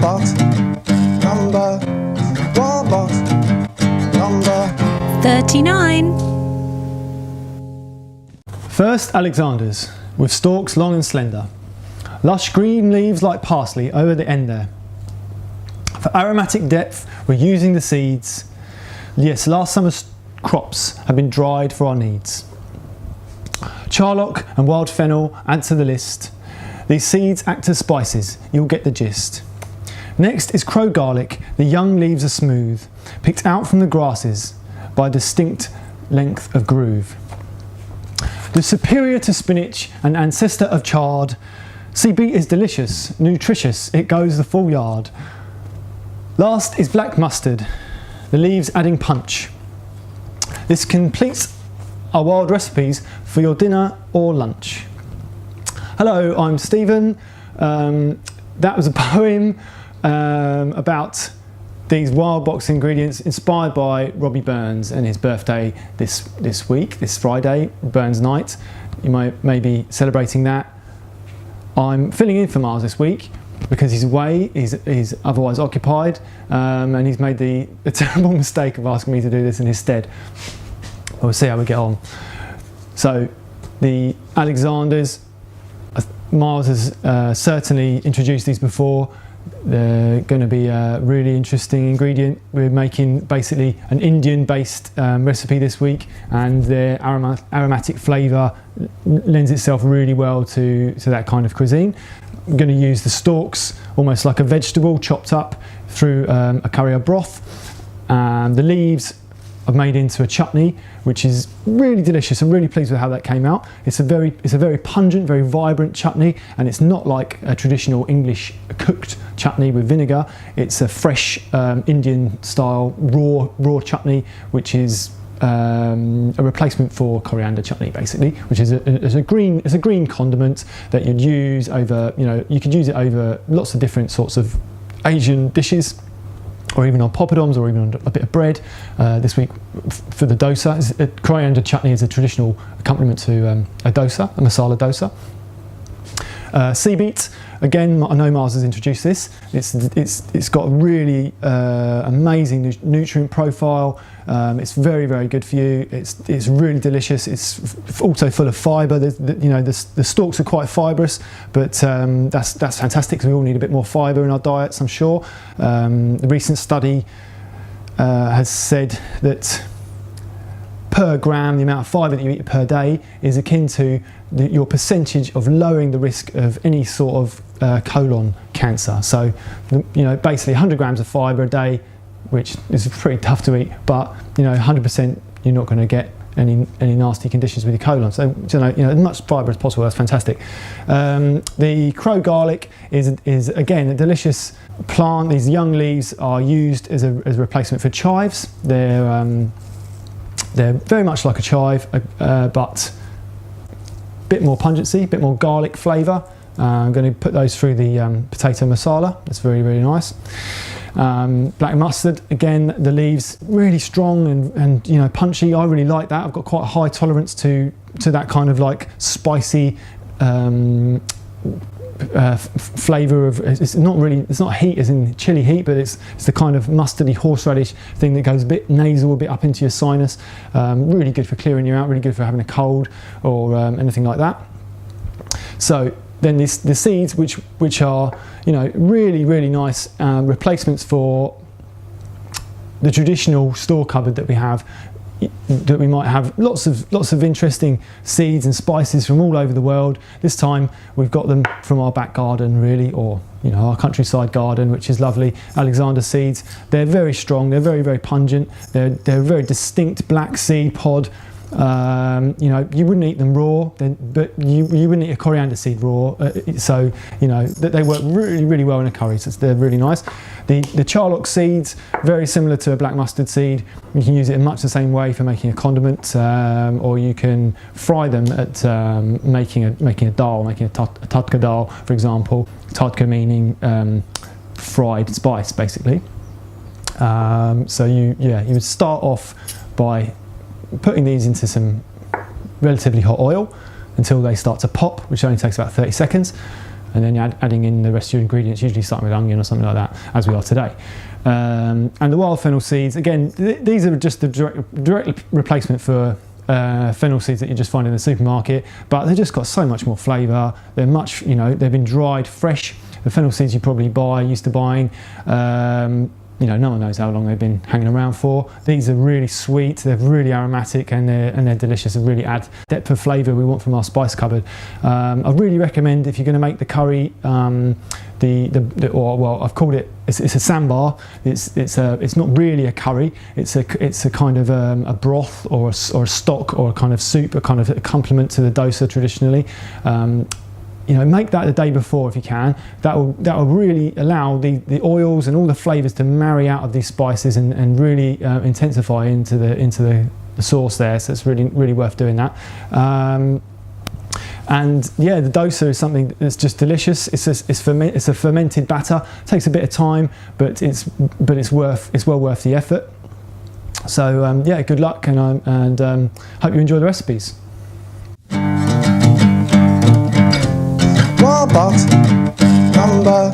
box number, wall box number 39. First Alexanders, with stalks long and slender. Lush green leaves like parsley over the end there. For aromatic depth, we're using the seeds. Yes, last summer's crops have been dried for our needs. Charlock and wild fennel add to the list. These seeds act as spices, you'll get the gist. Next is crow garlic, the young leaves are smooth, picked out from the grasses by a distinct length of groove. The superior to spinach and ancestor of chard, sea beet is delicious, nutritious, it goes the full yard. Last is black mustard, the leaves adding punch. This completes our wild recipes for your dinner or lunch. Hello, I'm Stephen. That was a poem about these wild box ingredients inspired by Robbie Burns and his birthday this week, this Friday, Burns Night. You may be celebrating that. I'm filling in for Miles this week because he's away, he's otherwise occupied, and he's made the terrible mistake of asking me to do this in his stead. We'll see how we get on. So, the Alexanders, Miles has certainly introduced these before. They're going to be a really interesting ingredient. We're making basically an Indian-based recipe this week, and their aromatic flavour lends itself really well to that kind of cuisine. I'm going to use the stalks almost like a vegetable chopped up through a curry broth. The leaves I've made into a chutney, which is really delicious. I'm really pleased with how that came out. It's a very pungent, very vibrant chutney, and it's not like a traditional English cooked chutney with vinegar. It's a fresh Indian style raw chutney, which is a replacement for coriander chutney, basically, which is a green condiment that you'd use over, you could use it over lots of different sorts of Asian dishes, or even on poppadoms, or even on a bit of bread. This week for the dosa, coriander chutney is a traditional accompaniment to a dosa, a masala dosa. Sea beet, again, I know Mars has introduced this. It's got a really amazing nutrient profile. It's very, very good for you. It's really delicious. It's also full of fibre. The stalks are quite fibrous, but that's fantastic because we all need a bit more fibre in our diets, I'm sure. The recent study has said that per gram, the amount of fibre that you eat per day is akin to your percentage of lowering the risk of any sort of colon cancer. So, basically 100 grams of fibre a day, which is pretty tough to eat, but 100% you're not going to get any nasty conditions with your colon. So as much fibre as possible. That's fantastic. The crow garlic is again a delicious plant. These young leaves are used as a replacement for chives. They're very much like a chive, but a bit more pungency, a bit more garlic flavour. I'm going to put those through the potato masala. That's very, very nice. Black mustard, again, the leaves really strong and punchy. I really like that. I've got quite a high tolerance to that kind of like spicy flavour of. It's not heat as in chili heat, but it's the kind of mustardy horseradish thing that goes a bit nasal, a bit up into your sinus. Really good for clearing you out. Really good for having a cold or anything like that. So then the seeds, which are really, really nice replacements for the traditional store cupboard that we have, that we might have lots of interesting seeds and spices from all over the world. This time we've got them from our back garden, really, or our countryside garden, which is lovely. Alexander seeds. They're very strong. They're very, very pungent. They're a very distinct black seed pod. You wouldn't eat them raw, but you wouldn't eat a coriander seed raw. So they work really, really well in a curry. So they're really nice. The charlock seeds, very similar to a black mustard seed. You can use it in much the same way for making a condiment, or you can fry them at making a dal, making a tadka dal, for example. Tadka meaning fried spice, basically. So you would start off by putting these into some relatively hot oil until they start to pop, which only takes about 30 seconds. and then you're adding in the rest of your ingredients, usually starting with onion or something like that, as we are today. And the wild fennel seeds, again, these are just the direct replacement for fennel seeds that you just find in the supermarket, but they've just got so much more flavour. They're much, they've been dried fresh. The fennel seeds you probably used to buying, no one knows how long they've been hanging around for. These are really sweet, they're really aromatic, and they're delicious and really add depth of flavour we want from our spice cupboard. I really recommend, if you're going to make the curry, I've called it, it's a sambar. It's not really a curry. It's a kind of a broth or a stock or a kind of soup, a kind of a complement to the dosa traditionally. Make that the day before if you can. That will really allow the oils and all the flavours to marry out of these spices and really intensify into the sauce there. So it's really worth doing that. And yeah, the dosa is something that's just delicious. It's a fermented batter. It takes a bit of time, but it's well worth the effort. So yeah, good luck, and hope you enjoy the recipes. Robot number